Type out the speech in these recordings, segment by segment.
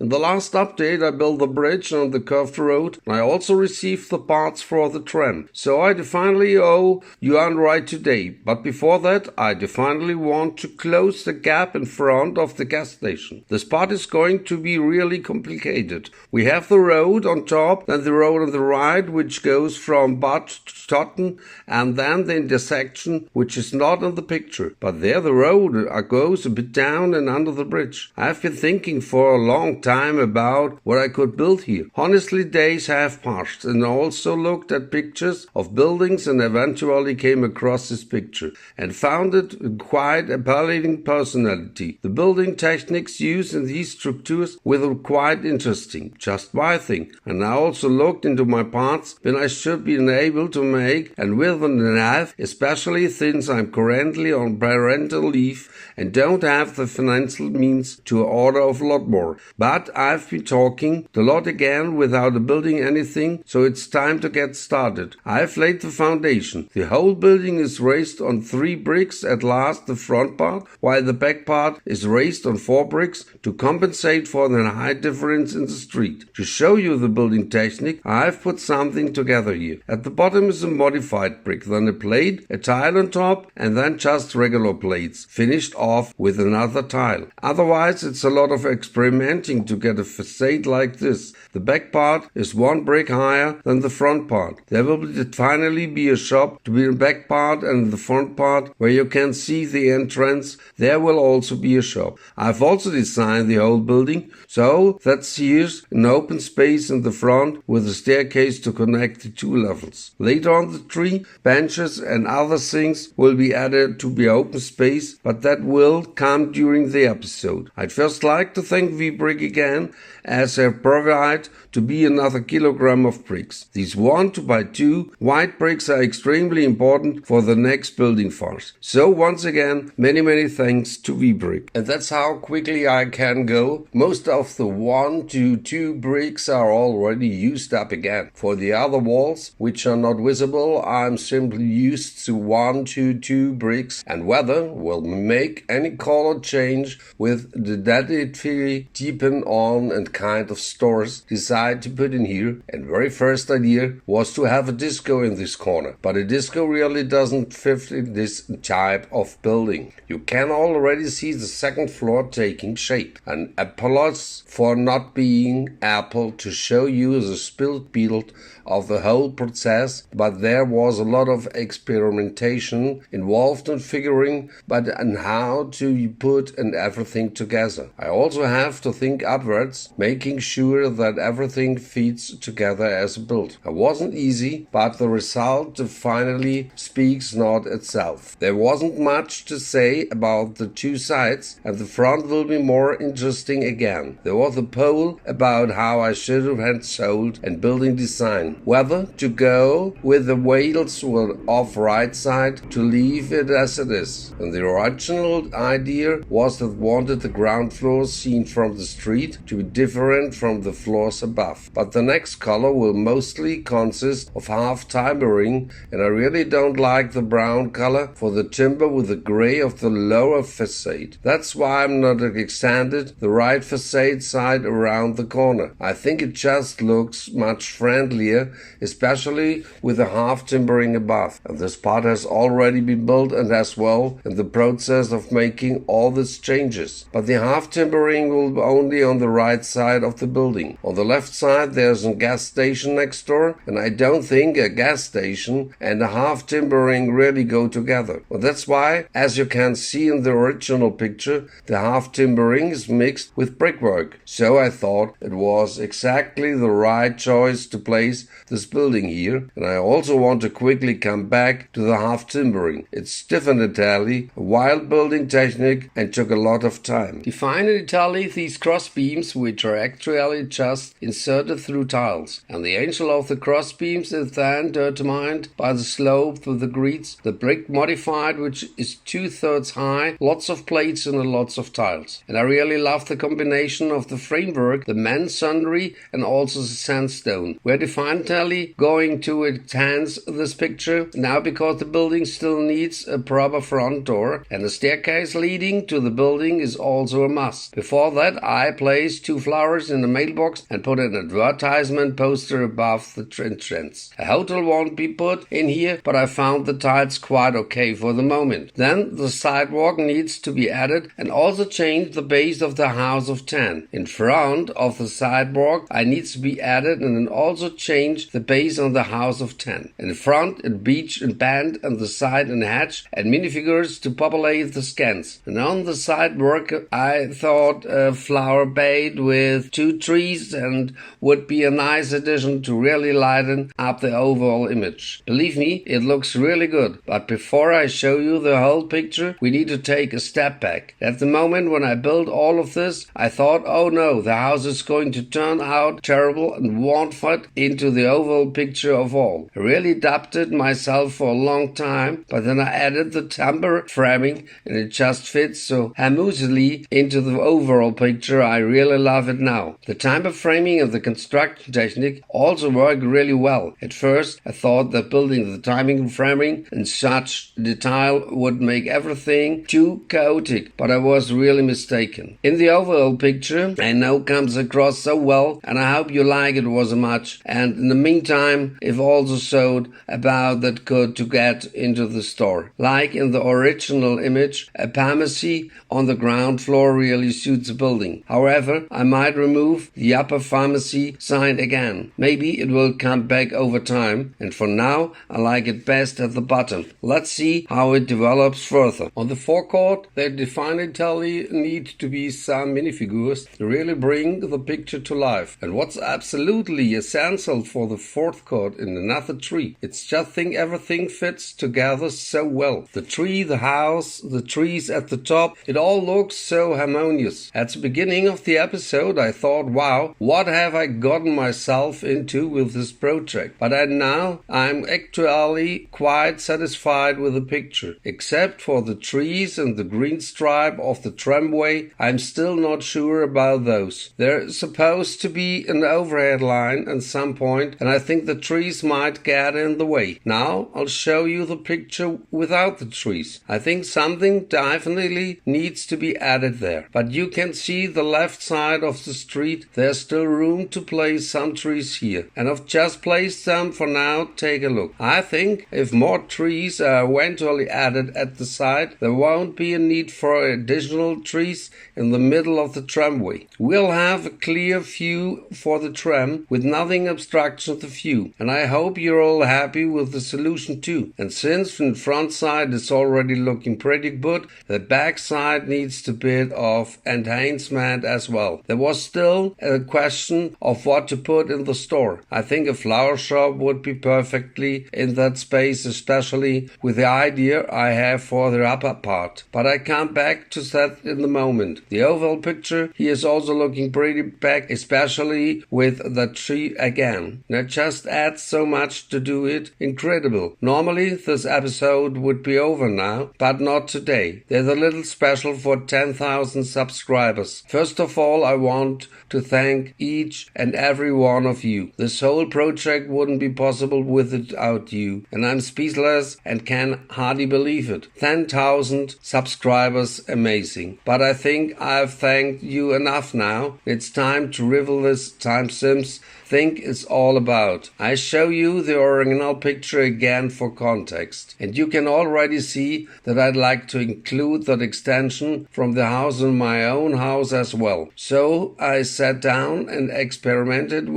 In the last update I built the bridge and the curved road, and I also received the parts for the tram. So I definitely owe you a ride today, but before that I definitely want to close the gap in front of the gas station. This part is going to be really complicated. We have the road on top, then the road on the right which goes from Bad to Totten, and then the intersection which is not in the picture. But there the road goes a bit down and under the bridge. I've been thinking for a long time about what I could build here. Honestly, days have passed, and I also looked at pictures of buildings and eventually came across this picture and found it quite appealing personality. The building techniques used in these structures were quite interesting, just my thing. And I also looked into my parts when I should be able to make and with and have, especially since I'm currently on parental leave and don't have the financial means to order a lot more. But I've been talking a lot again without building anything, so it's time to get started. I've laid the foundation. The whole building is raised on 3 bricks at last, the front part, while the back part is raised on 4 bricks to compensate for the height difference in the street. To show you the building technique, I've put something together here. At the bottom is a modified brick, then a plate, a tile on top, and then just regular plates, finished off with another tile. Otherwise, it's a lot of experimenting to get a facade like this. The back part is 1 brick higher than the front part. There will finally be a shop to be the back part, and the front part where you can see the entrance. There will also be a shop. I've also designed the whole building, so that's here's an open space in the front with a staircase to connect the 2 levels. Later on, the tree, benches and other things will be added to be open space, but that will come during the episode. I'd first like to thank Webrick again, as they provide to be another kilogram of bricks. These 1 2x2 white bricks are extremely important for the next building phase. So once again, many thanks to Webrick. And that's how quickly I can go. Most of the 1 to 2 bricks are already used up again. For the other walls, which are not visible, I'm simply used to 1 to 2 bricks, and weather will make any color change with the dedicated deepen on and kind of stores decide to put in here. And very first idea was to have a disco in this corner, but a disco really doesn't fit in this type of building. You can already see the second floor taking shape. An apology for not being able to show you the spilled build of the whole process, but there was a lot of experimentation involved in figuring and how to put and everything together. I also have to think upwards, making sure that everything fits together as a build. It wasn't easy, but the result finally speaks not itself. There wasn't much to say about the 2 sides, and the front will be more interesting again. There was a poll about how I should have sold and building design. Whether to go with the wheels off right side to leave it as it is. And the original idea was that wanted the ground floor seen from the street to be different from the floors above. But the next color will mostly consist of half timbering, and I really don't like the brown color for the timber with the gray of the lower facade. That's why I'm not extended the right facade side around the corner. I think it just looks much friendlier, especially with the half timbering above. And this part has already been built and as well in the process of making all these changes. But the half timbering will be only on the right side of the building. On the left side there's a gas station next door, and I don't think a gas station and a half timbering really go together. Well, that's why, as you can see in the original picture, the half timbering is mixed with brickwork. So I thought it was exactly the right choice to place this building here, and I also want to quickly come back to the half timbering. It's stiff in Italy, a wild building technique, and took a lot of time. Define in Italy these cross beams, which are actually just inserted through tiles, and the angle of the cross beams is then determined by the slope of the grids, the brick modified, which is 2/3 high, lots of plates and lots of tiles. And I really love the combination of the framework, the masonry, and also the sandstone. We're definitely going to enhance this picture now because the building still needs a proper front door, and the staircase leading to the building is also a must. Before that, I placed 2 flowers in the mailbox and put an advertisement poster above the entrance. A hotel won't be put in here, but I found the tiles quite okay for the moment. Then the sidewalk needs to be added and also change the base of the house of 10. In front of the sidewalk I needs to be added and then also change the base on the house of 10. In front a beach and band and the side and hatch and minifigures to populate the scans. And on the sidewalk I thought a flower bed with 2 trees and would be a nice addition to really lighten up the overall image. Believe me, it looks really good. But before I show you the whole picture, we need to take a step back. At the moment when I built all of this, I thought, oh no, the house is going to turn out terrible and won't fit into the overall picture of all. I really doubted myself for a long time, but then I added the timber framing and it just fits so harmoniously into the overall picture. I really love it now. The timber framing and the construction technique also work really well. At first I thought that building the timber framing in such detail would make everything too chaotic, but I was really mistaken. In the overall picture I know comes across so well and I hope you like it was much, and in the meantime it also showed about that good to get into the store. Like in the original image, a pharmacy on the ground floor really suits the building. However, I might remove the upper pharmacy sign again. Maybe it will come back over time, and for now I like it best at the bottom. Let's see how it develops further. On the forecourt there definitely need to be some minifigures to really bring the picture to life. And what's absolutely essential for the fourth court in another tree, it's just think everything fits together so well. The tree, the house, the trees at the top, it all looks so harmonious. At the beginning of the episode I thought, wow, what have I gotten myself into with this project? But now I'm actually quite satisfied with the picture. Except for the trees and the green stripe of the tramway, I'm still not sure about those. There's supposed to be an overhead line at some point, and I think the trees might get in the way. Now I'll show you the picture without the trees. I think something definitely needs to be added there. But you can see the left side of the street, there's still room to place some trees here. And I've just placed them for now. Take a look. I think if more trees are eventually added at the side, there won't be a need for additional trees in the middle of the tramway. We'll have a clear view for the tram with nothing obstructing the view. And I hope you're all happy with the solution too. And since the front side is already looking pretty good, the back side needs a bit of enhancement as well. There was still a question of what to put in the store. I think a flower shop would be perfectly in that space, especially with the idea I have for the upper part. But I come back to that in the moment. The overall picture here is also looking pretty back, especially with the tree again. That just adds so much to do it incredible. Normally this episode would be over now, but not today. There's a little special for 10,000 subscribers. First of all, I want to thank each and every one of you. This whole project wouldn't be possible without you, and I'm speechless and can hardly believe it. 10,000 subscribers, amazing. But I think I've thanked you enough now. It's time to reveal this time Sims think it's all about. I show you the original picture again for context, and you can already see that I'd like to include that extension from the house in my own house as well. So I sat down and experimented,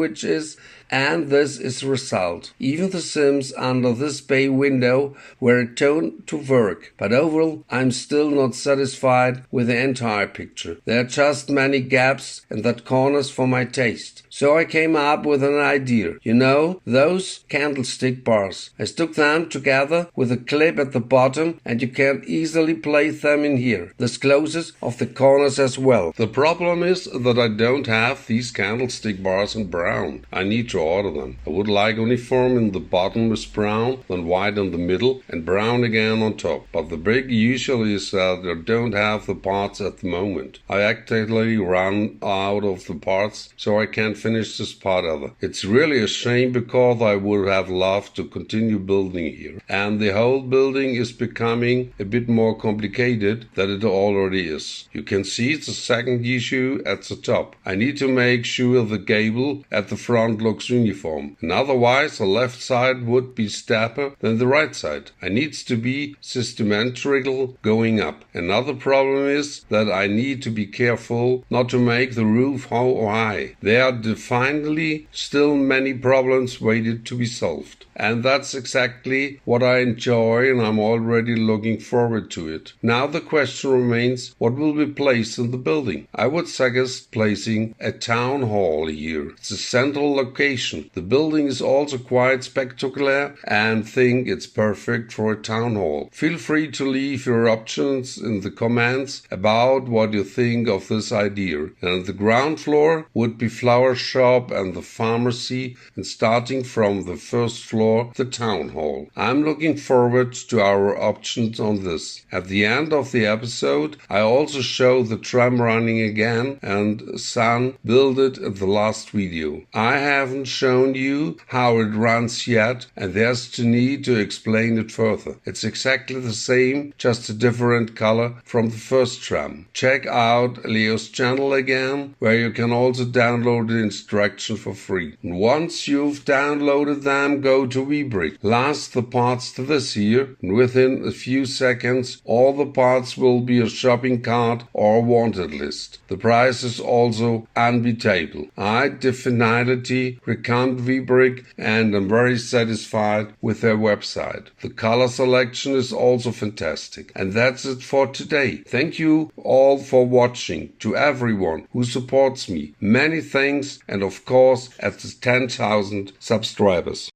and this is the result. Even the Sims under this bay window were a tone to work, but overall I'm still not satisfied with the entire picture. There are just many gaps and that corners for my taste. So I came up with an idea. You know, those candlestick bars. I stuck them together with a clip at the bottom, and you can easily place them in here. This closes off the corners as well. The problem is that I don't have these candlestick bars in brown. I need to to order them. I would like uniform in the bottom is brown, then white in the middle, and brown again on top. But the big usually is that I don't have the parts at the moment. I actively run out of the parts, so I can't finish this part either. It's really a shame because I would have loved to continue building here. And the whole building is becoming a bit more complicated than it already is. You can see the second issue at the top. I need to make sure the gable at the front looks uniform. And otherwise the left side would be steeper than the right side. I needs to be symmetrical going up. Another problem is that I need to be careful not to make the roof too high. There are definitely still many problems waited to be solved. And that's exactly what I enjoy, and I'm already looking forward to it. Now the question remains, what will be placed in the building? I would suggest placing a town hall here. It's a central location. The building is also quite spectacular and think it's perfect for a town hall. Feel free to leave your options in the comments about what you think of this idea. And the ground floor would be flower shop and the pharmacy, and starting from the first floor, the town hall. I'm looking forward to our options on this. At the end of the episode, I also show the tram running again, and San built it in the last video. I haven't shown you how it runs yet, and there's the need to explain it further. It's exactly the same, just a different color from the first tram. Check out Leo's channel again, where you can also download the instruction for free. And once you've downloaded them, go to Webrick. Last the parts to this here, and within a few seconds all the parts will be a shopping cart or wanted list. The price is also unbeatable. I definitely recommend Webrick and am very satisfied with their website. The color selection is also fantastic. And that's it for today. Thank you all for watching. To everyone who supports me, many thanks, and of course at the 10,000 subscribers.